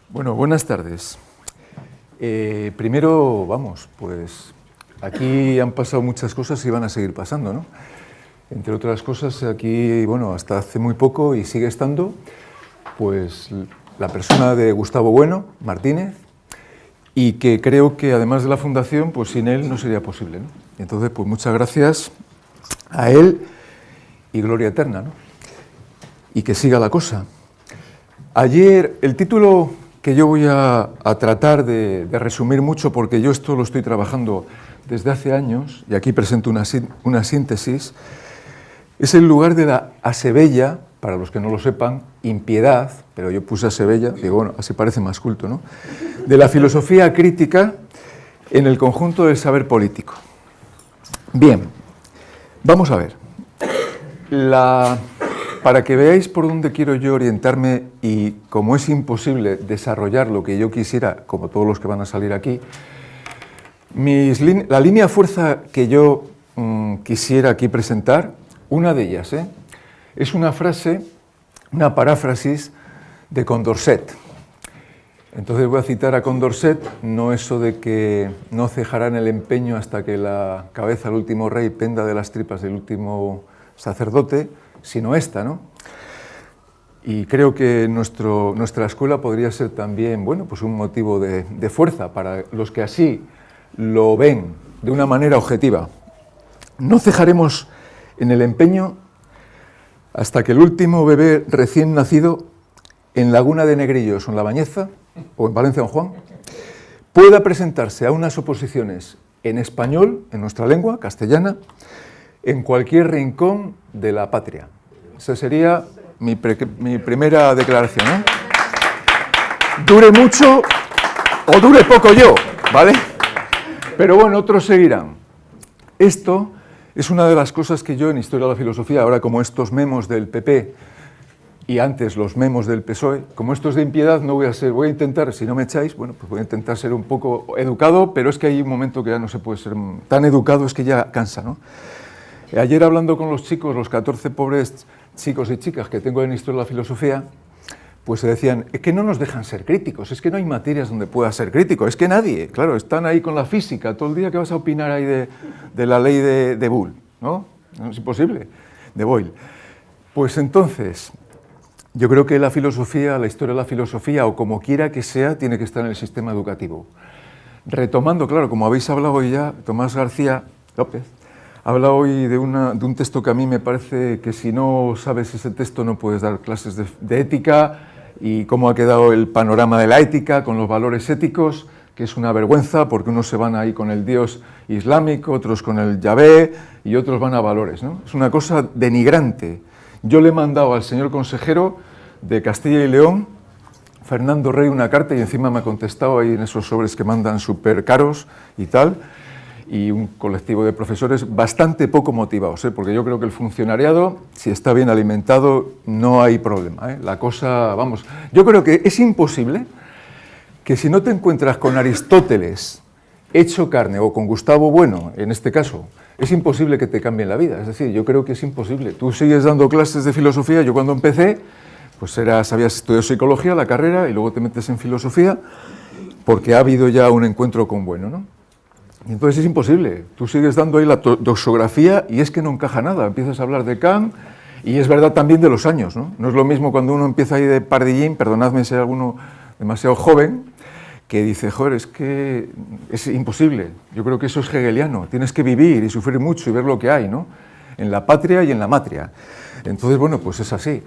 Bueno, buenas tardes. Primero, pues aquí han pasado muchas cosas y van a seguir pasando, ¿no? Entre otras cosas, aquí, hasta hace muy poco y sigue estando, pues la persona de Gustavo Bueno Martínez, y que creo que además de la fundación, pues sin él no sería posible, ¿no? Entonces, pues muchas gracias a él y gloria eterna, ¿no? Y que siga la cosa. Ayer, el título que yo voy a tratar de resumir mucho, porque yo esto lo estoy trabajando desde hace años, y aquí presento una síntesis, es el lugar de la asebella, para los que no lo sepan, impiedad, pero yo puse asebella, digo, así parece más culto, ¿no?, de la filosofía crítica en el conjunto del saber político. Bien, vamos a ver. Para que veáis por dónde quiero yo orientarme, y como es imposible desarrollar lo que yo quisiera, como todos los que van a salir aquí, la línea fuerza que yo quisiera aquí presentar, una de ellas, es una frase, una paráfrasis de Condorcet. Entonces voy a citar a Condorcet, no eso de que no cejarán el empeño hasta que la cabeza del último rey penda de las tripas del último sacerdote, sino esta, ¿no? Y creo que nuestra escuela podría ser también, pues un motivo de fuerza para los que así lo ven de una manera objetiva. No cejaremos en el empeño hasta que el último bebé recién nacido en Laguna de Negrillos o en La Bañeza o en Valencia Don Juan pueda presentarse a unas oposiciones en español, en nuestra lengua castellana, en cualquier rincón de la patria. Esa sería mi primera declaración, ¿no? Dure mucho o dure poco yo, ¿vale? Pero bueno, otros seguirán. Esto es una de las cosas que yo en Historia de la Filosofía, ahora como estos memos del PP y antes los memos del PSOE, como estos de impiedad, voy a intentar, si no me echáis, pues voy a intentar ser un poco educado, pero es que hay un momento que ya no se puede ser tan educado, es que ya cansa, ¿no? Ayer hablando con los chicos, los 14 pobres chicos y chicas que tengo en Historia de la Filosofía, pues se decían, es que no nos dejan ser críticos, es que no hay materias donde pueda ser crítico, es que nadie, claro, están ahí con la física, todo el día que vas a opinar ahí de la ley de Boole, ¿no? No es imposible, de Boyle. Pues entonces, yo creo que la filosofía, la historia de la filosofía, o como quiera que sea, tiene que estar en el sistema educativo. Retomando, claro, como habéis hablado hoy ya, Tomás García López habla hoy de un texto que a mí me parece que si no sabes ese texto no puedes dar clases de ética, y cómo ha quedado el panorama de la ética con los valores éticos, que es una vergüenza porque unos se van ahí con el Dios islámico, otros con el Yahvé y otros van a valores, ¿no? Es una cosa denigrante. Yo le he mandado al señor consejero de Castilla y León, Fernando Rey, una carta y encima me ha contestado ahí en esos sobres que mandan súper caros y tal, y un colectivo de profesores bastante poco motivados, porque yo creo que el funcionariado, si está bien alimentado, no hay problema, La cosa, yo creo que es imposible que si no te encuentras con Aristóteles hecho carne, o con Gustavo Bueno, en este caso, es imposible que te cambien la vida. Es decir, yo creo que es imposible. Tú sigues dando clases de filosofía, yo cuando empecé, pues habías estudiado psicología, la carrera, y luego te metes en filosofía, porque ha habido ya un encuentro con Bueno, ¿no? Y entonces es imposible, tú sigues dando ahí la doxografía y es que no encaja nada, empiezas a hablar de Kant y es verdad también de los años, ¿no? No es lo mismo cuando uno empieza ahí de pardillín, perdonadme si hay alguno demasiado joven, que dice, joder, es que es imposible, yo creo que eso es hegeliano, tienes que vivir y sufrir mucho y ver lo que hay, ¿no? En la patria y en la matria. Entonces, pues es así.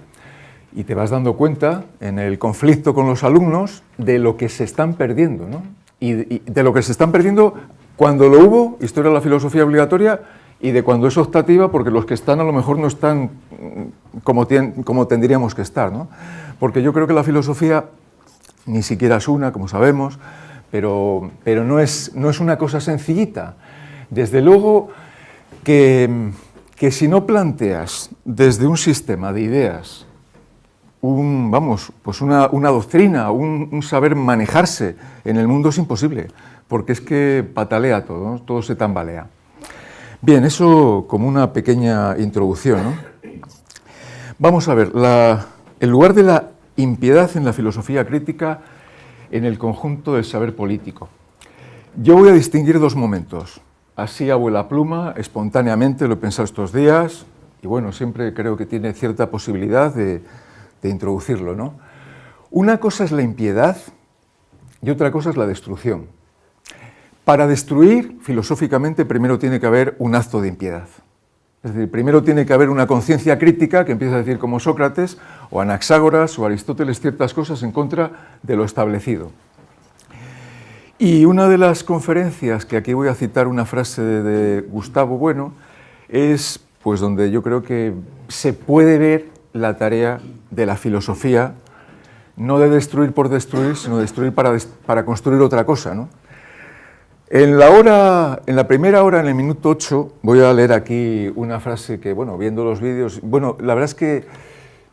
Y te vas dando cuenta en el conflicto con los alumnos de lo que se están perdiendo, ¿no? Y de lo que se están perdiendo cuando lo hubo, historia de la filosofía obligatoria, y de cuando es optativa, porque los que están a lo mejor no están como tendríamos que estar, ¿no? Porque yo creo que la filosofía ni siquiera es una, como sabemos, pero no es una cosa sencillita. Desde luego que si no planteas desde un sistema de ideas una doctrina, un saber manejarse en el mundo, es imposible, porque es que patalea todo, ¿no? Todo se tambalea. Bien, eso como una pequeña introducción, ¿no? Vamos a ver, el lugar de la impiedad en la filosofía crítica en el conjunto del saber político. Yo voy a distinguir dos momentos. Así a vuela pluma, espontáneamente, lo he pensado estos días, y bueno, siempre creo que tiene cierta posibilidad de introducirlo, ¿no? Una cosa es la impiedad y otra cosa es la destrucción. Para destruir, filosóficamente, primero tiene que haber un acto de impiedad. Es decir, primero tiene que haber una conciencia crítica que empieza a decir como Sócrates o Anaxágoras o Aristóteles ciertas cosas en contra de lo establecido. Y una de las conferencias, que aquí voy a citar una frase de Gustavo Bueno, es pues donde yo creo que se puede ver la tarea de la filosofía, no de destruir por destruir, sino de destruir para construir otra cosa, ¿no? En la primera hora, en el minuto 8, voy a leer aquí una frase que, bueno, viendo los vídeos, bueno, la verdad es que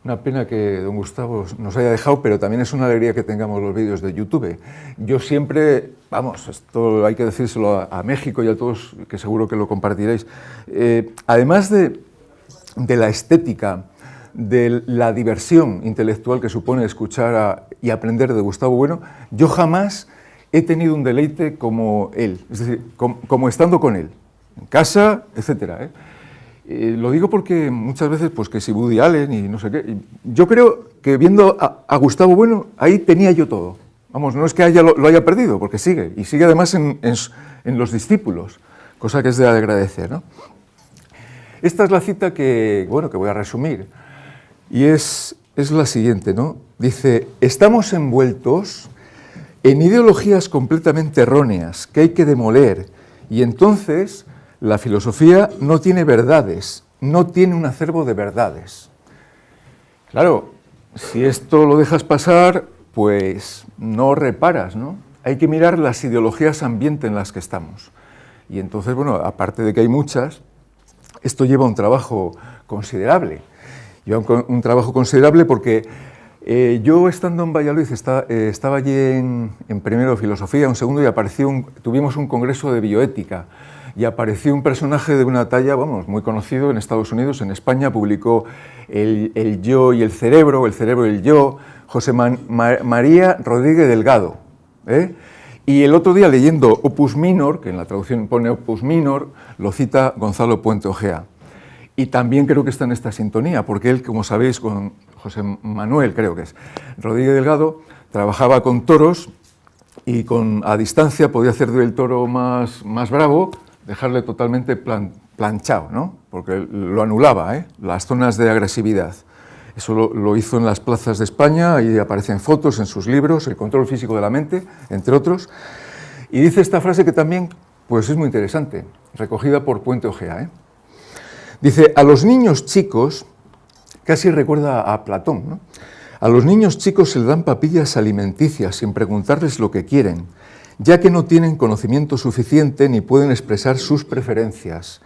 una pena que don Gustavo nos haya dejado, pero también es una alegría que tengamos los vídeos de YouTube. Yo siempre, vamos, esto hay que decírselo a México y a todos, que seguro que lo compartiréis, además de la estética, de la diversión intelectual que supone escuchar y aprender de Gustavo Bueno, yo jamás he tenido un deleite como él, es decir, como estando con él, en casa, etc. Lo digo porque muchas veces, pues que si Woody Allen y no sé qué, yo creo que viendo a Gustavo Bueno, ahí tenía yo todo. Vamos, no es que lo haya perdido, porque sigue, y sigue además en los discípulos, cosa que es de agradecer, ¿no? Esta es la cita que voy a resumir, y es la siguiente, ¿no? Dice, estamos envueltos en ideologías completamente erróneas que hay que demoler, y entonces la filosofía no tiene verdades, no tiene un acervo de verdades. Claro, si esto lo dejas pasar, pues no reparas, ¿no? Hay que mirar las ideologías ambiente en las que estamos. Y entonces, bueno, aparte de que hay muchas, esto lleva un trabajo considerable. Lleva un trabajo considerable porque yo, estando en Valladolid, estaba allí en primero de filosofía, en segundo, y tuvimos un congreso de bioética, y apareció un personaje de una talla, vamos, muy conocido en Estados Unidos. En España publicó el yo y el cerebro y el yo, José María Rodríguez Delgado. Y el otro día, leyendo Opus Minor, que en la traducción pone Opus Minor, lo cita Gonzalo Puente Ojea. Y también creo que está en esta sintonía, porque él, como sabéis, con José Manuel, creo que es, Rodríguez Delgado, trabajaba con toros y a distancia podía hacer del toro más bravo, dejarle totalmente planchado, ¿no? Porque lo anulaba, las zonas de agresividad. Eso lo hizo en las plazas de España y aparecen fotos en sus libros, El control físico de la mente, entre otros. Y dice esta frase que también pues es muy interesante, recogida por Puente Ojea. Dice, a los niños chicos, casi recuerda a Platón, ¿no? A los niños chicos se les dan papillas alimenticias sin preguntarles lo que quieren, ya que no tienen conocimiento suficiente ni pueden expresar sus preferencias.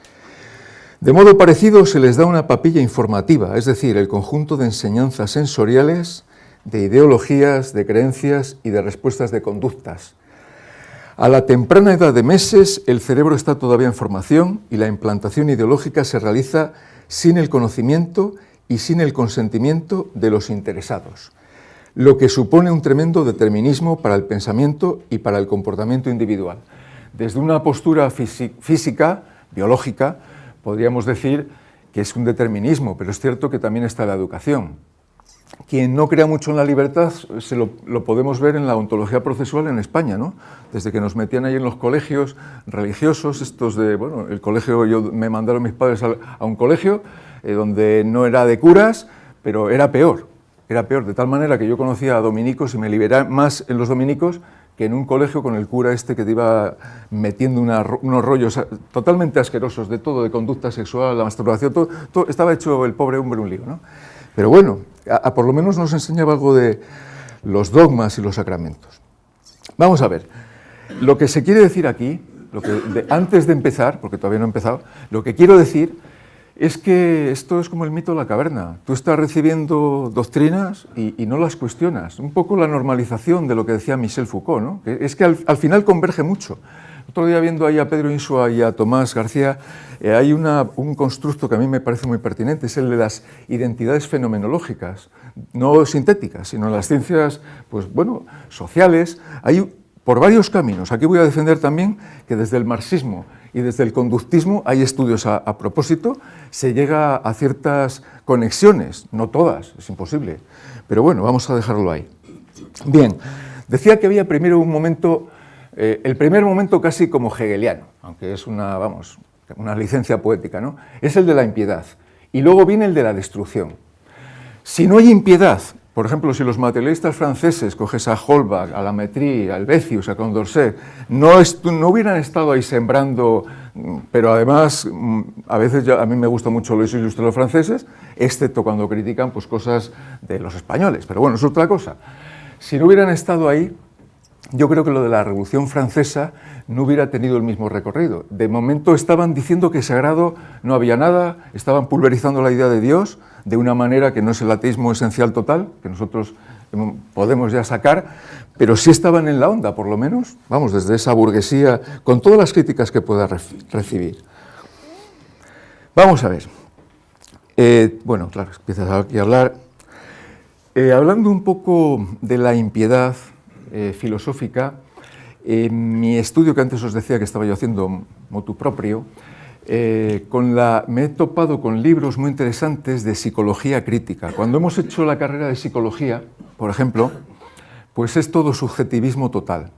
De modo parecido se les da una papilla informativa, es decir, el conjunto de enseñanzas sensoriales, de ideologías, de creencias y de respuestas de conductas. A la temprana edad de meses, el cerebro está todavía en formación y la implantación ideológica se realiza sin el conocimiento y sin el consentimiento de los interesados, lo que supone un tremendo determinismo para el pensamiento y para el comportamiento individual. Desde una postura física, biológica, podríamos decir que es un determinismo, pero es cierto que también está la educación. Quien no crea mucho en la libertad lo podemos ver en la ontología procesual en España, ¿no? Desde que nos metían ahí en los colegios religiosos, el colegio, me mandaron mis padres a un colegio donde no era de curas, pero era peor, de tal manera que yo conocía a dominicos y me liberé más en los dominicos que en un colegio con el cura que te iba metiendo unos rollos totalmente asquerosos de todo, de conducta sexual, la masturbación, todo estaba hecho el pobre hombre un lío, ¿no? Pero bueno, por lo menos nos enseñaba algo de los dogmas y los sacramentos. Vamos a ver, lo que se quiere decir aquí, antes de empezar, porque todavía no he empezado, lo que quiero decir es que esto es como el mito de la caverna. Tú estás recibiendo doctrinas y no las cuestionas. Un poco la normalización de lo que decía Michel Foucault, ¿no? Es que al final converge mucho. Otro día viendo ahí a Pedro Insua y a Tomás García, hay un constructo que a mí me parece muy pertinente, es el de las identidades fenomenológicas, no sintéticas, sino las ciencias, pues bueno, sociales. Hay por varios caminos. Aquí voy a defender también que desde el marxismo y desde el conductismo hay estudios a propósito, se llega a ciertas conexiones, no todas, es imposible, pero bueno, vamos a dejarlo ahí. Bien, decía que había primero un momento, el primer momento casi como hegeliano, aunque es una licencia poética, ¿no? Es el de la impiedad, y luego viene el de la destrucción. Si no hay impiedad, por ejemplo, si los materialistas franceses, coges a Holbach, a Lametrie, a Helvetius, a Condorcet, no hubieran estado ahí sembrando, pero además, a veces a mí me gusta mucho los ilustres los franceses, excepto cuando critican pues, cosas de los españoles, pero bueno, es otra cosa. Si no hubieran estado ahí, yo creo que lo de la Revolución Francesa no hubiera tenido el mismo recorrido. De momento estaban diciendo que sagrado no había nada, estaban pulverizando la idea de Dios de una manera que no es el ateísmo esencial total, que nosotros podemos ya sacar, pero sí estaban en la onda, por lo menos, vamos, desde esa burguesía, con todas las críticas que pueda recibir. Vamos a ver. Bueno, claro, empiezas aquí a hablar. Hablando un poco de la impiedad filosófica, mi estudio que antes os decía que estaba yo haciendo motu proprio, me he topado con libros muy interesantes de psicología crítica. Cuando hemos hecho la carrera de psicología, por ejemplo, pues es todo subjetivismo total.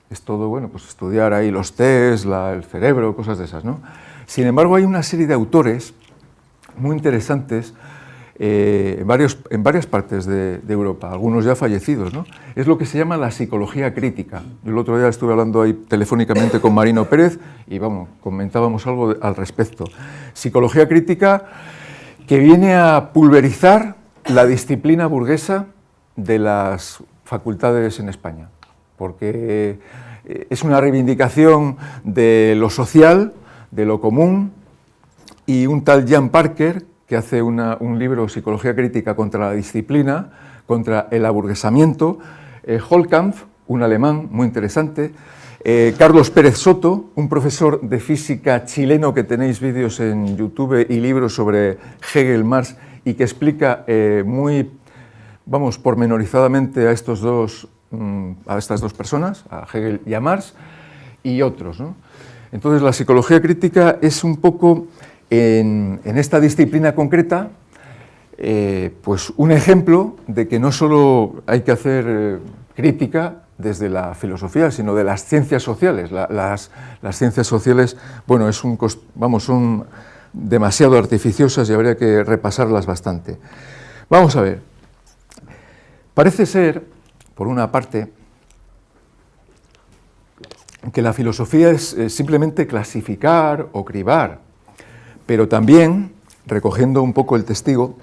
Es todo, bueno, pues estudiar ahí los test, el cerebro, cosas de esas, ¿no? Sin embargo, hay una serie de autores muy interesantes en varias partes de Europa, algunos ya fallecidos, ¿no? Es lo que se llama la psicología crítica. Yo el otro día estuve hablando ahí telefónicamente con Marino Pérez y vamos, comentábamos algo al respecto. Psicología crítica que viene a pulverizar la disciplina burguesa de las facultades en España, porque es una reivindicación de lo social, de lo común, y un tal Jan Parker, que hace un libro, Psicología crítica contra la disciplina, contra el aburguesamiento, Holtkampf, un alemán muy interesante, Carlos Pérez Soto, un profesor de física chileno que tenéis vídeos en YouTube y libros sobre Hegel, Marx, y que explica muy, vamos, pormenorizadamente a estas dos personas, a Hegel y a Marx, y otros, ¿no? Entonces, la psicología crítica es un poco, en esta disciplina concreta, pues un ejemplo de que no solo hay que hacer crítica desde la filosofía, sino de las ciencias sociales. Las ciencias sociales, bueno, son demasiado artificiosas y habría que repasarlas bastante. Vamos a ver. Parece ser, por una parte, que la filosofía es simplemente clasificar o cribar, pero también, recogiendo un poco el testigo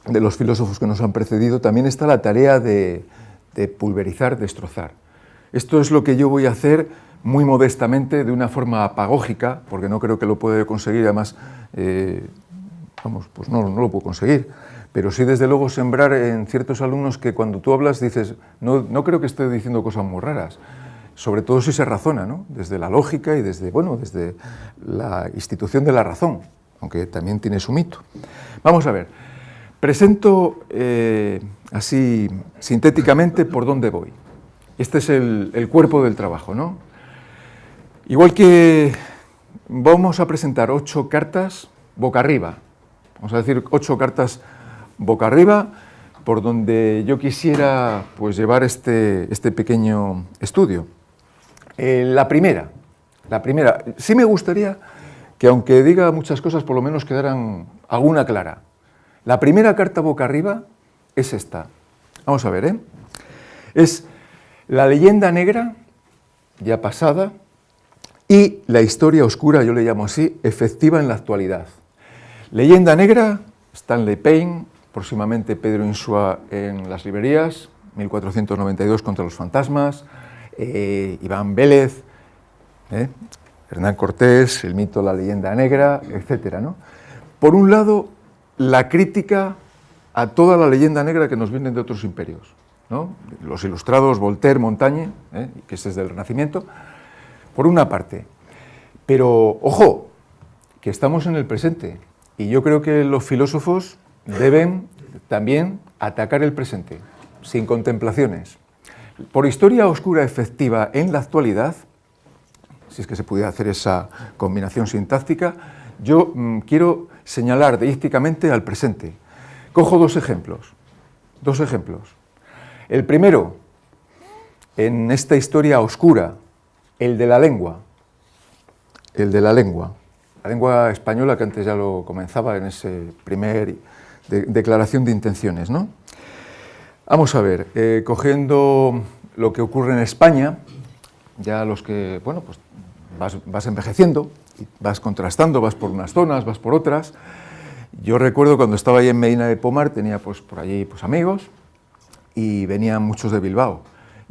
de los filósofos que nos han precedido, también está la tarea de pulverizar, destrozar. Esto es lo que yo voy a hacer muy modestamente, de una forma apagógica, porque no creo que lo pueda conseguir, además, pues no lo puedo conseguir, pero sí desde luego sembrar en ciertos alumnos que cuando tú hablas dices, no creo que esté diciendo cosas muy raras, sobre todo si se razona, ¿no? Desde la lógica y desde la institución de la razón, aunque también tiene su mito. Vamos a ver, presento así sintéticamente por dónde voy. Este es el cuerpo del trabajo, ¿no? Igual que vamos a presentar 8 cartas boca arriba, vamos a decir 8 cartas boca arriba, por donde yo quisiera pues, llevar este pequeño estudio. La primera, sí me gustaría que aunque diga muchas cosas, por lo menos quedaran alguna clara. La primera carta boca arriba es esta. Vamos a ver, ¿eh? Es la leyenda negra, ya pasada, y la historia oscura, yo le llamo así, efectiva en la actualidad. Leyenda negra, Stanley Payne, próximamente Pedro Insua en las librerías, 1492 contra los fantasmas, Iván Vélez, Hernán Cortés, el mito, la leyenda negra, etcétera, ¿no? Por un lado, la crítica a toda la leyenda negra que nos vienen de otros imperios, ¿no? Los ilustrados, Voltaire, Montaigne, que es desde el Renacimiento. por una parte. Pero, ojo, que estamos en el presente, y yo creo que los filósofos deben también atacar el presente, sin contemplaciones. Por historia oscura efectiva en la actualidad, si es que se pudiera hacer esa combinación sintáctica, yo quiero señalar deísticamente al presente. Cojo dos ejemplos. El primero, en esta historia oscura, el de la lengua. La lengua española, que antes ya lo comenzaba en ese primer declaración de intenciones, ¿no? Vamos a ver, cogiendo lo que ocurre en España, ya los que, bueno, pues vas envejeciendo, vas contrastando, vas por unas zonas, vas por otras. Yo recuerdo cuando estaba ahí en Medina de Pomar, tenía pues por allí pues amigos y venían muchos de Bilbao.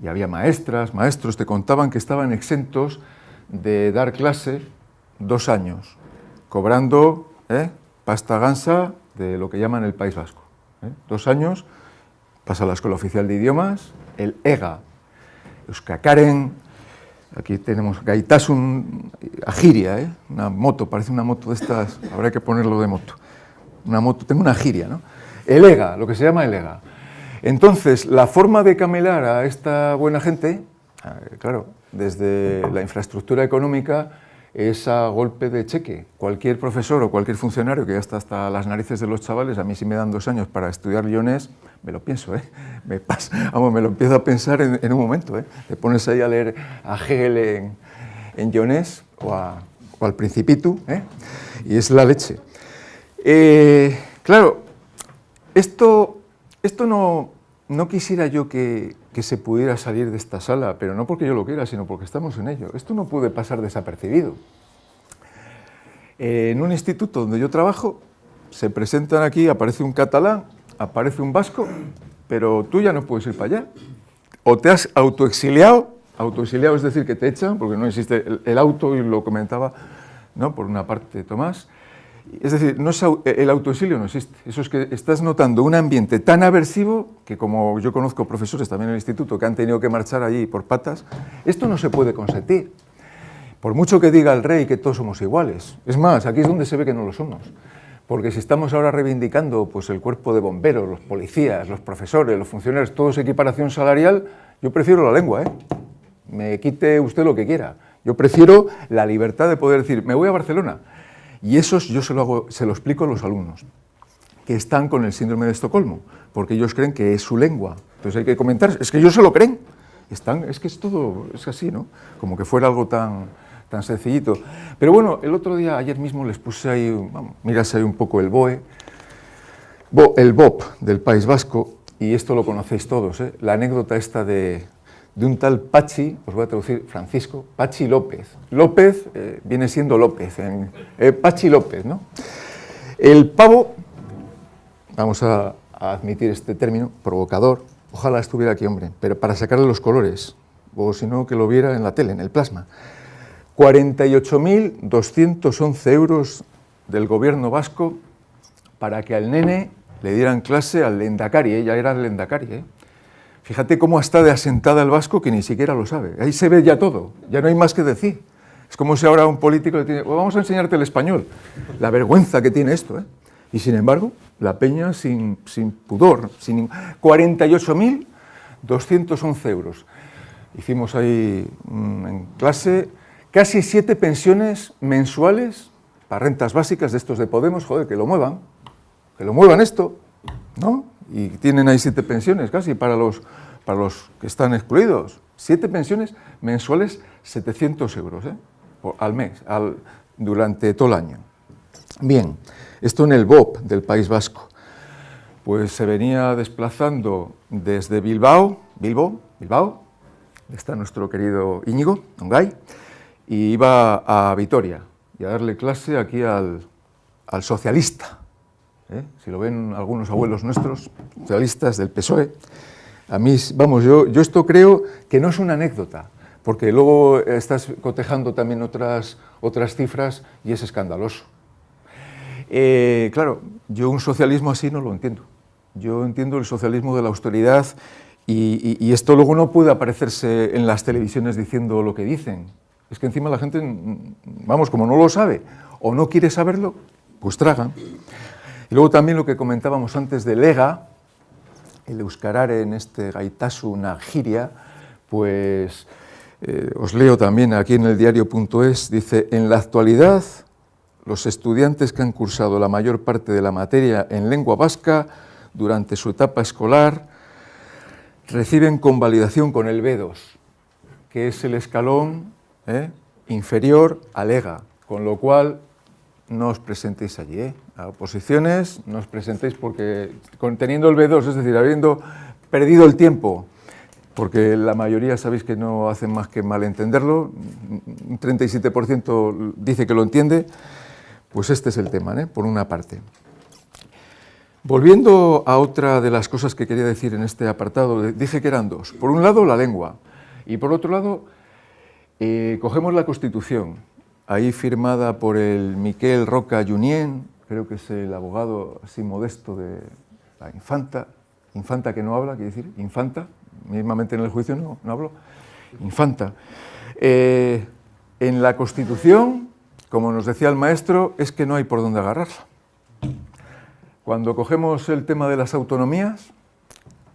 Y había maestras, maestros, te contaban que estaban exentos de dar clase 2 años, cobrando pasta gansa de lo que llaman el País Vasco. 2 años, pasa a la Escuela Oficial de Idiomas, el EGA, Euskakaren, aquí tenemos Gaitasun Agiria, una moto, parece una moto de estas, habrá que ponerlo de moto. Una moto, tengo una giria, ¿no? El EGA, lo que se llama el EGA. Entonces, la forma de camelar a esta buena gente, claro, desde la infraestructura económica, es a golpe de cheque. Cualquier profesor o cualquier funcionario que ya está hasta las narices de los chavales, a mí si me dan 2 años para estudiar lionés, me lo pienso, me lo empiezo a pensar en un momento, Te pones ahí a leer a Hegel en lionés o al Principitu, y es la leche. Claro, esto no quisiera yo que se pudiera salir de esta sala, pero no porque yo lo quiera, sino porque estamos en ello. Esto no puede pasar desapercibido. En un instituto donde yo trabajo, se presentan aquí, aparece un catalán, aparece un vasco, pero tú ya no puedes ir para allá. O te has autoexiliado es decir, que te echan, porque no existe el auto, y lo comentaba, ¿no?, por una parte Tomás. Es decir, el autoexilio no existe. Eso es que estás notando un ambiente tan aversivo que, como yo conozco profesores también en el instituto que han tenido que marchar allí por patas, esto no se puede consentir. Por mucho que diga el rey que todos somos iguales. Es más, aquí es donde se ve que no lo somos. Porque si estamos ahora reivindicando pues, el cuerpo de bomberos, los policías, los profesores, los funcionarios, todos equiparación salarial, yo prefiero la lengua, Me quite usted lo que quiera. Yo prefiero la libertad de poder decir, me voy a Barcelona. Y eso yo se lo explico a los alumnos, que están con el síndrome de Estocolmo, porque ellos creen que es su lengua. Entonces hay que comentar, es que ellos se lo creen. Es que es todo, es así, ¿no? Como que fuera algo tan sencillito. Pero bueno, el otro día, ayer mismo, les puse ahí, mirase ahí un poco el BOE, el BOP del País Vasco, y esto lo conocéis todos, la anécdota esta de un tal Pachi, os voy a traducir Francisco, Pachi López. López viene siendo López, Pachi López, ¿no? El pavo, vamos a admitir este término, provocador, ojalá estuviera aquí, hombre, pero para sacarle los colores, o si no, que lo viera en la tele, en el plasma. 48.211 euros del gobierno vasco para que al nene le dieran clase al Lendakari, ya era el Lendakari, Fíjate cómo está de asentada el vasco que ni siquiera lo sabe. Ahí se ve ya todo, ya no hay más que decir. Es como si ahora un político le tiene, vamos a enseñarte el español. La vergüenza que tiene esto, Y sin embargo, la peña sin pudor, 48.211 euros. Hicimos ahí en clase casi 7 pensiones mensuales para rentas básicas de estos de Podemos, joder, que lo muevan esto, ¿no? Y tienen ahí 7 pensiones casi para los que están excluidos. 7 pensiones mensuales, 700 euros al mes, durante todo el año. Bien, esto en el BOP del País Vasco. Pues se venía desplazando desde Bilbao, está nuestro querido Íñigo, Ongay, y iba a Vitoria y a darle clase aquí al socialista. Si lo ven algunos abuelos nuestros, socialistas del PSOE, a mí, vamos, yo esto creo que no es una anécdota, porque luego estás cotejando también otras cifras y es escandaloso. Claro, yo un socialismo así no lo entiendo. Yo entiendo el socialismo de la austeridad y esto luego no puede aparecerse en las televisiones diciendo lo que dicen. Es que encima la gente, vamos, como no lo sabe o no quiere saberlo, pues tragan. Y luego también lo que comentábamos antes del EGA, el euskarare en este gaitasun nagiria, pues os leo también aquí en el diario.es, dice, en la actualidad los estudiantes que han cursado la mayor parte de la materia en lengua vasca durante su etapa escolar reciben convalidación con el B2, que es el escalón inferior al EGA, con lo cual no os presentéis allí, a oposiciones, no os presentéis porque teniendo el B2, es decir, habiendo perdido el tiempo, porque la mayoría sabéis que no hacen más que malentenderlo, un 37% dice que lo entiende, pues este es el tema, por una parte. Volviendo a otra de las cosas que quería decir en este apartado, dije que eran dos. Por un lado, la lengua, y por otro lado, cogemos la Constitución, ahí firmada por el Miquel Roca Junyent, creo que es el abogado así modesto de la infanta que no habla, quiere decir, infanta, mismamente en el juicio no hablo, infanta. En la Constitución, como nos decía el maestro, es que no hay por dónde agarrarla. Cuando cogemos el tema de las autonomías,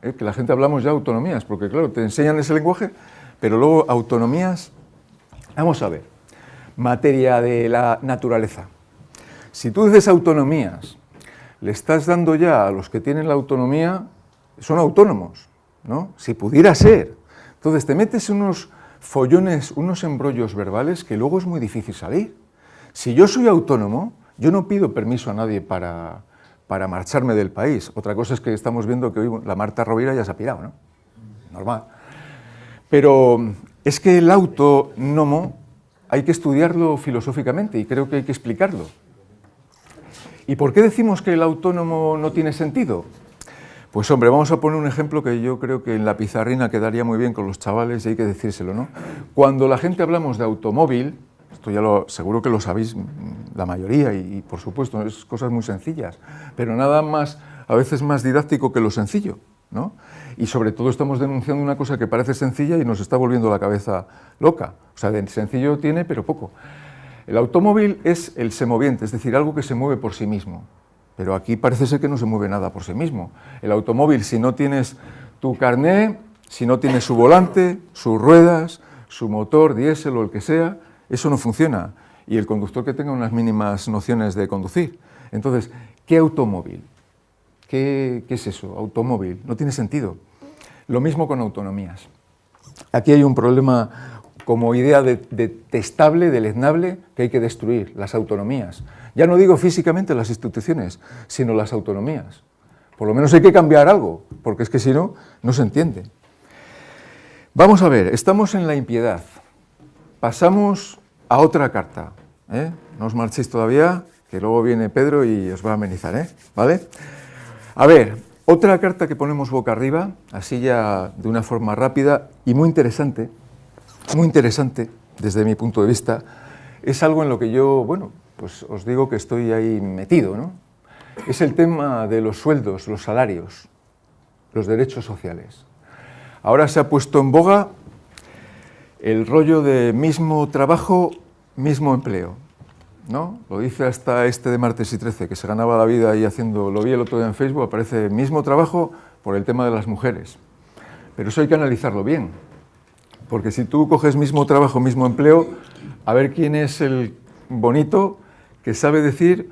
que la gente hablamos ya de autonomías, porque claro, te enseñan ese lenguaje, pero luego autonomías, vamos a ver, materia de la naturaleza. Si tú dices autonomías, le estás dando ya a los que tienen la autonomía, son autónomos, ¿no? Si pudiera ser. Entonces te metes unos follones, unos embrollos verbales que luego es muy difícil salir. Si yo soy autónomo, yo no pido permiso a nadie para marcharme del país. Otra cosa es que estamos viendo que hoy la Marta Rovira ya se ha pirado, ¿no? Normal. Pero es que el autónomo hay que estudiarlo filosóficamente y creo que hay que explicarlo. ¿Y por qué decimos que el autónomo no tiene sentido? Pues hombre, vamos a poner un ejemplo que yo creo que en la pizarrina quedaría muy bien con los chavales y hay que decírselo, ¿no? Cuando la gente hablamos de automóvil, esto ya seguro que lo sabéis la mayoría y por supuesto, es cosas muy sencillas, pero nada más, a veces más didáctico que lo sencillo, ¿no? Y sobre todo estamos denunciando una cosa que parece sencilla y nos está volviendo la cabeza loca. O sea, de sencillo tiene, pero poco. El automóvil es el semoviente, es decir, algo que se mueve por sí mismo. Pero aquí parece ser que no se mueve nada por sí mismo. El automóvil, si no tienes tu carné, si no tienes su volante, sus ruedas, su motor, diésel o el que sea, eso no funciona. Y el conductor que tenga unas mínimas nociones de conducir. Entonces, ¿qué automóvil? ¿Qué es eso? Automóvil. No tiene sentido. Lo mismo con autonomías. Aquí hay un problema como idea detestable, deleznable, que hay que destruir, las autonomías. Ya no digo físicamente las instituciones, sino las autonomías. Por lo menos hay que cambiar algo, porque es que si no, no se entiende. Vamos a ver, estamos en la impiedad. Pasamos a otra carta. No os marchéis todavía, que luego viene Pedro y os va a amenizar, ¿vale? A ver, otra carta que ponemos boca arriba, así ya de una forma rápida y muy interesante desde mi punto de vista, es algo en lo que yo, bueno, pues os digo que estoy ahí metido, ¿no? Es el tema de los sueldos, los salarios, los derechos sociales. Ahora se ha puesto en boga el rollo de mismo trabajo, mismo empleo, ¿no? Lo dice hasta este de Martes y 13, que se ganaba la vida ahí haciendo, lo vi el otro día en Facebook, aparece mismo trabajo por el tema de las mujeres. Pero eso hay que analizarlo bien, porque si tú coges mismo trabajo, mismo empleo, a ver quién es el bonito que sabe decir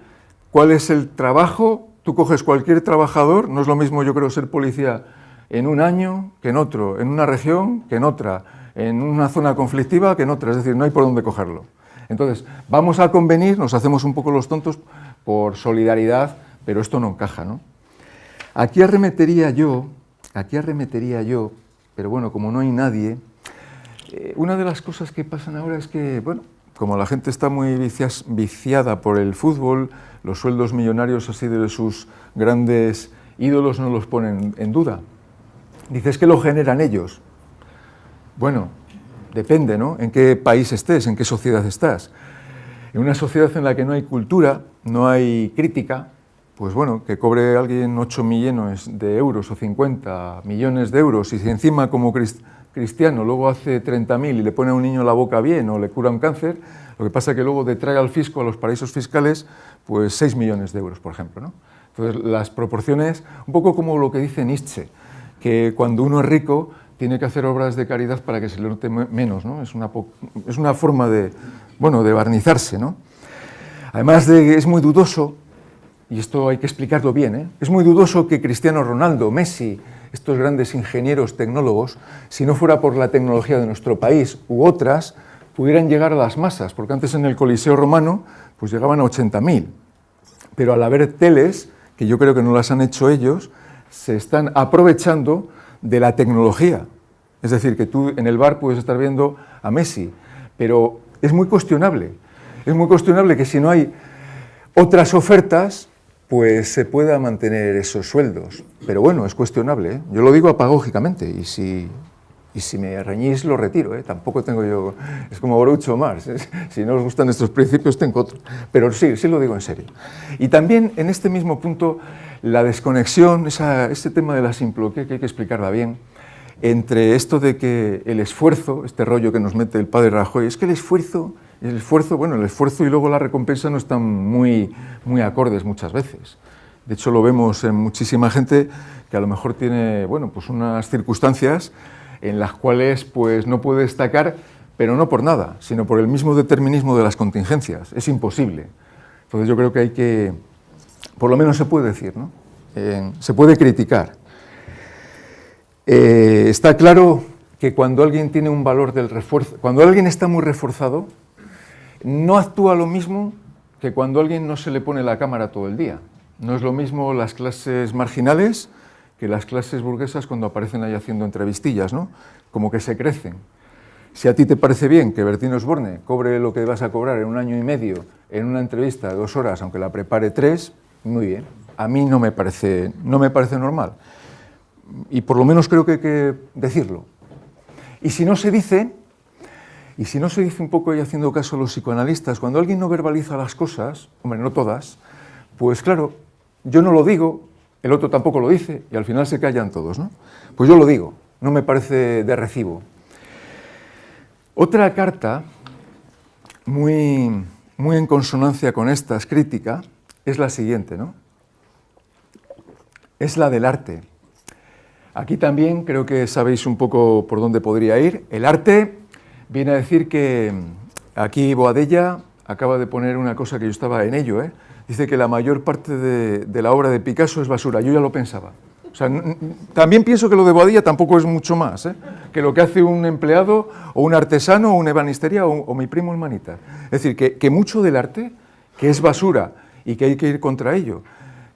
cuál es el trabajo. Tú coges cualquier trabajador, no es lo mismo yo creo ser policía en un año que en otro, en una región que en otra, en una zona conflictiva que en otra, es decir, no hay por dónde cogerlo. Entonces, vamos a convenir, nos hacemos un poco los tontos por solidaridad, pero esto no encaja, ¿no? Aquí arremetería yo, pero bueno, como no hay nadie, una de las cosas que pasan ahora es que, bueno, como la gente está muy viciada por el fútbol, los sueldos millonarios así de sus grandes ídolos no los ponen en duda. Dices que lo generan ellos. Bueno, depende, ¿no? En qué país estés, en qué sociedad estás. En una sociedad en la que no hay cultura, no hay crítica, pues bueno, que cobre alguien 8 millones de euros o 50 millones de euros y si encima como cristiano luego hace 30.000 y le pone a un niño la boca bien o le cura un cáncer, lo que pasa es que luego trae al fisco, a los paraísos fiscales, pues 6 millones de euros, por ejemplo, ¿no? Entonces, las proporciones, un poco como lo que dice Nietzsche, que cuando uno es rico tiene que hacer obras de caridad para que se le note menos, ¿no? Es una forma de, bueno, de barnizarse, ¿no? Además es muy dudoso, y esto hay que explicarlo bien, ¿eh? Es muy dudoso que Cristiano Ronaldo, Messi, estos grandes ingenieros tecnólogos, si no fuera por la tecnología de nuestro país u otras, pudieran llegar a las masas, porque antes en el Coliseo romano pues llegaban a 80.000, pero al haber teles, que yo creo que no las han hecho ellos, se están aprovechando de la tecnología. Es decir, que tú en el bar puedes estar viendo a Messi, pero es muy cuestionable que si no hay otras ofertas, pues se pueda mantener esos sueldos. Pero bueno, es cuestionable, ¿eh? Yo lo digo apagógicamente, y si me reñís lo retiro, ¿eh? Tampoco tengo yo, es como Groucho Marx, ¿eh? Si no os gustan estos principios tengo otro, pero sí lo digo en serio. Y también en este mismo punto, la desconexión, ese tema de la simplonqué, que hay que explicarla bien, entre esto de que el esfuerzo, este rollo que nos mete el padre Rajoy, es que el esfuerzo y luego la recompensa no están muy acordes muchas veces. De hecho, lo vemos en muchísima gente que a lo mejor tiene, bueno, pues unas circunstancias en las cuales pues no puede destacar, pero no por nada, sino por el mismo determinismo de las contingencias. Es imposible. Entonces yo creo que hay que, por lo menos se puede decir, ¿no? Se puede criticar. Está claro que cuando alguien tiene un valor del refuerzo, cuando alguien está muy reforzado, no actúa lo mismo que cuando a alguien no se le pone la cámara todo el día. No es lo mismo las clases marginales que las clases burguesas cuando aparecen ahí haciendo entrevistillas, ¿no? Como que se crecen. Si a ti te parece bien que Bertín Osborne cobre lo que vas a cobrar en 1 año y medio en una entrevista de 2 horas, aunque la prepare 3, muy bien. A mí no me parece normal. Y por lo menos creo que hay que decirlo. Y si no se dice un poco, y haciendo caso a los psicoanalistas, cuando alguien no verbaliza las cosas, hombre, no todas, pues claro, yo no lo digo, el otro tampoco lo dice, y al final se callan todos, ¿no? Pues yo lo digo, no me parece de recibo. Otra carta, muy en consonancia con esta crítica, es la siguiente, ¿no? Es la del arte. Aquí también creo que sabéis un poco por dónde podría ir. El arte viene a decir que aquí Boadella acaba de poner una cosa que yo estaba en ello, ¿eh? Dice que la mayor parte de la obra de Picasso es basura. Yo ya lo pensaba. O sea, también pienso que lo de Boadella tampoco es mucho más, ¿eh? Que lo que hace un empleado o un artesano o una ebanistería o mi primo hermanita. Es decir, que mucho del arte, que es basura y que hay que ir contra ello.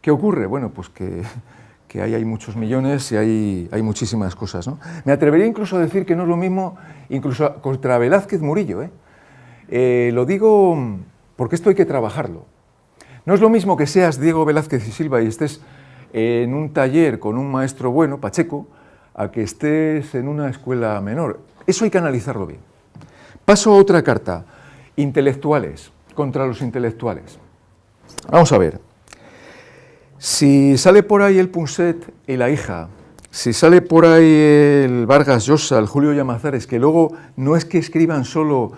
¿Qué ocurre? Bueno, pues que ahí hay muchos millones y hay muchísimas cosas, ¿no? Me atrevería incluso a decir que no es lo mismo, incluso contra Velázquez Murillo, ¿eh? Lo digo porque esto hay que trabajarlo. No es lo mismo que seas Diego Velázquez y Silva y estés en un taller con un maestro bueno, Pacheco, a que estés en una escuela menor. Eso hay que analizarlo bien. Paso a otra carta. Intelectuales, contra los intelectuales. Vamos a ver. Si sale por ahí el Punset y la hija, si sale por ahí el Vargas Llosa, el Julio Llamazares, que luego no es que escriban solo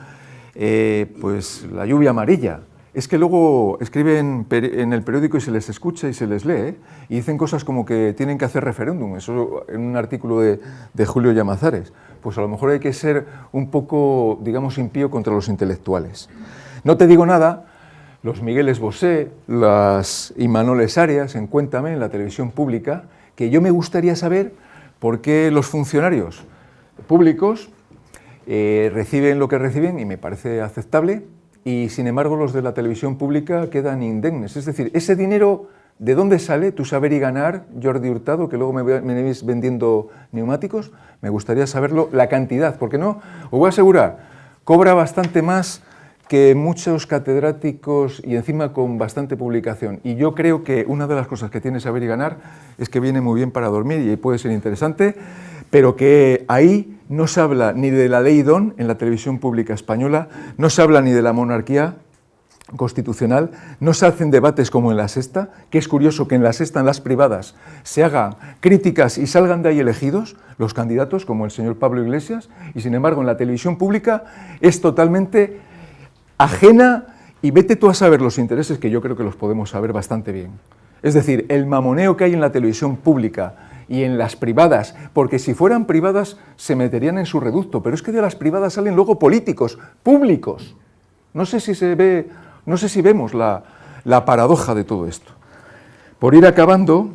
pues la lluvia amarilla, es que luego escriben en el periódico y se les escucha y se les lee, ¿eh? Y dicen cosas como que tienen que hacer referéndum, eso en un artículo de Julio Llamazares. Pues a lo mejor hay que ser un poco, digamos, impío contra los intelectuales. No te digo nada, los Migueles Bosé, las Imanoles Arias, en Cuéntame, en la televisión pública, que yo me gustaría saber por qué los funcionarios públicos reciben lo que reciben, y me parece aceptable, y sin embargo los de la televisión pública quedan indemnes. Es decir, ese dinero, ¿de dónde sale? Tu saber y ganar, Jordi Hurtado, que luego me veis vendiendo neumáticos, me gustaría saberlo, la cantidad, porque no, os voy a asegurar, cobra bastante más que muchos catedráticos y encima con bastante publicación. Y yo creo que una de las cosas que tiene saber y ganar es que viene muy bien para dormir y puede ser interesante, pero que ahí no se habla ni de la ley Don en la televisión pública española, no se habla ni de la monarquía, constitucional, no se hacen debates como en La Sexta, que es curioso que en La Sexta, en las privadas, se hagan críticas y salgan de ahí elegidos los candidatos, como el señor Pablo Iglesias, y sin embargo en la televisión pública es totalmente ajena y vete tú a saber los intereses, que yo creo que los podemos saber bastante bien. Es decir, el mamoneo que hay en la televisión pública y en las privadas, porque si fueran privadas se meterían en su reducto, pero es que de las privadas salen luego políticos, públicos. No sé si vemos la paradoja de todo esto. Por ir acabando,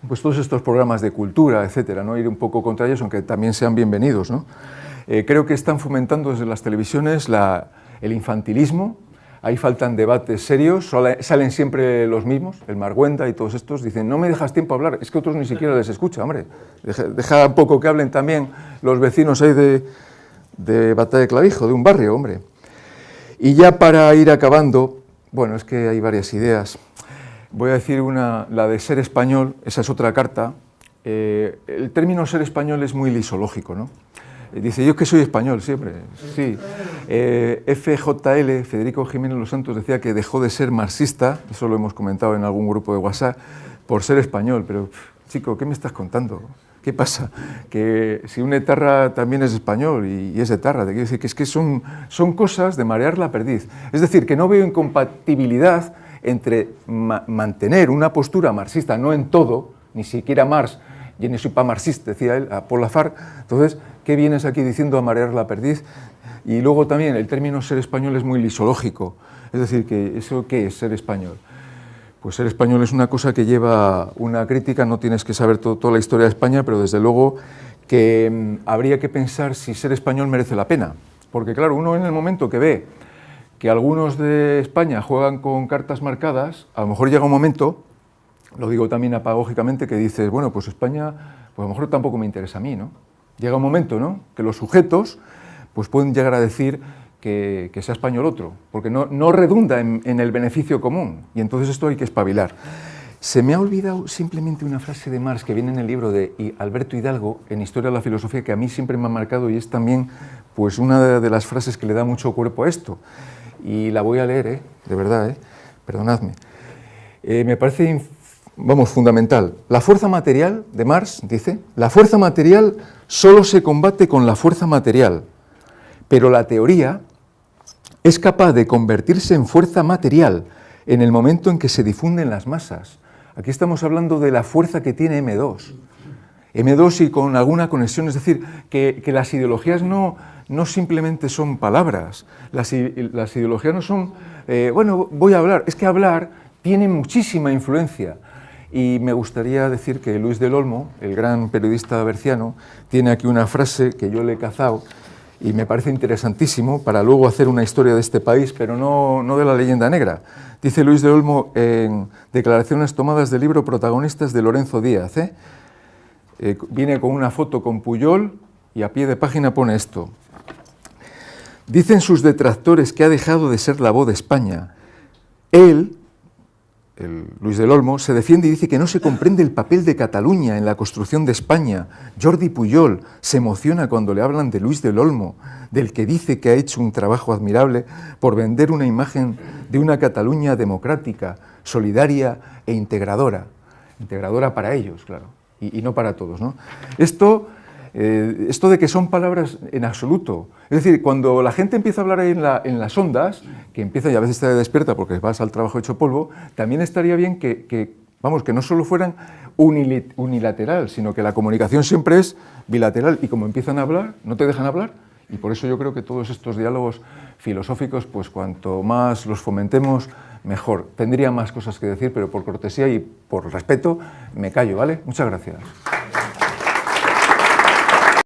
pues todos estos programas de cultura, etcétera, ¿no? Ir un poco contra ellos, aunque también sean bienvenidos, ¿no? Creo que están fomentando desde las televisiones el infantilismo. Ahí faltan debates serios, salen siempre los mismos, el Margüenda y todos estos, dicen, no me dejas tiempo a hablar, es que otros ni siquiera les escucha, hombre, deja un poco que hablen también los vecinos ahí de Batalla de Clavijo, de un barrio, hombre. Y ya para ir acabando, bueno, es que hay varias ideas, voy a decir la de ser español, esa es otra carta, el término ser español es muy lisológico, ¿no? Dice, yo es que soy español siempre, sí. FJL, Federico Jiménez Los Santos, decía que dejó de ser marxista, eso lo hemos comentado en algún grupo de WhatsApp, por ser español, pero chico, ¿qué me estás contando? ¿Qué pasa? Que si un etarra también es español y es etarra, te quiero decir que es que son cosas de marear la perdiz. Es decir, que no veo incompatibilidad entre mantener una postura marxista, no en todo, ni siquiera Marx, yo no soy pa marxista, decía él, a Paul Lafargue. Entonces, ¿qué vienes aquí diciendo a marear la perdiz? Y luego también el término ser español es muy lisológico. Es decir, que ¿eso qué es ser español? Pues ser español es una cosa que lleva una crítica, no tienes que saber toda la historia de España, pero desde luego que habría que pensar si ser español merece la pena. Porque claro, uno en el momento que ve que algunos de España juegan con cartas marcadas, a lo mejor llega un momento, lo digo también apagógicamente, que dices, bueno, pues España, pues a lo mejor tampoco me interesa a mí, ¿no? Llega un momento, ¿no?, que los sujetos pues pueden llegar a decir que sea español otro, porque no redunda en el beneficio común, y entonces esto hay que espabilar. Se me ha olvidado simplemente una frase de Marx que viene en el libro de Alberto Hidalgo, en Historia de la Filosofía, que a mí siempre me ha marcado y es también pues una de las frases que le da mucho cuerpo a esto. Y la voy a leer, de verdad, perdonadme. Me parece fundamental. La fuerza material, de Marx, dice, la fuerza material solo se combate con la fuerza material, pero la teoría es capaz de convertirse en fuerza material en el momento en que se difunden las masas. Aquí estamos hablando de la fuerza que tiene M2. M2 y con alguna conexión, es decir, que las ideologías no simplemente son palabras, las ideologías no son, bueno, voy a hablar, es que hablar tiene muchísima influencia. Y me gustaría decir que Luis del Olmo, el gran periodista berciano, tiene aquí una frase que yo le he cazado y me parece interesantísimo para luego hacer una historia de este país, pero no de la leyenda negra. Dice Luis del Olmo en declaraciones tomadas del libro Protagonistas de Lorenzo Díaz. Viene con una foto con Pujol y a pie de página pone esto. Dicen sus detractores que ha dejado de ser la voz de España. Él, Luis del Olmo, se defiende y dice que no se comprende el papel de Cataluña en la construcción de España. Jordi Pujol se emociona cuando le hablan de Luis del Olmo, del que dice que ha hecho un trabajo admirable por vender una imagen de una Cataluña democrática, solidaria e integradora. Integradora para ellos, claro, y no para todos, ¿no? Esto de que son palabras en absoluto. Es decir, cuando la gente empieza a hablar ahí en las ondas, que empieza y a veces te despierta porque vas al trabajo hecho polvo, también estaría bien que no solo fueran unilateral, sino que la comunicación siempre es bilateral y como empiezan a hablar, no te dejan hablar, y por eso yo creo que todos estos diálogos filosóficos, pues cuanto más los fomentemos, mejor. Tendría más cosas que decir, pero por cortesía y por respeto me callo, ¿vale? Muchas gracias.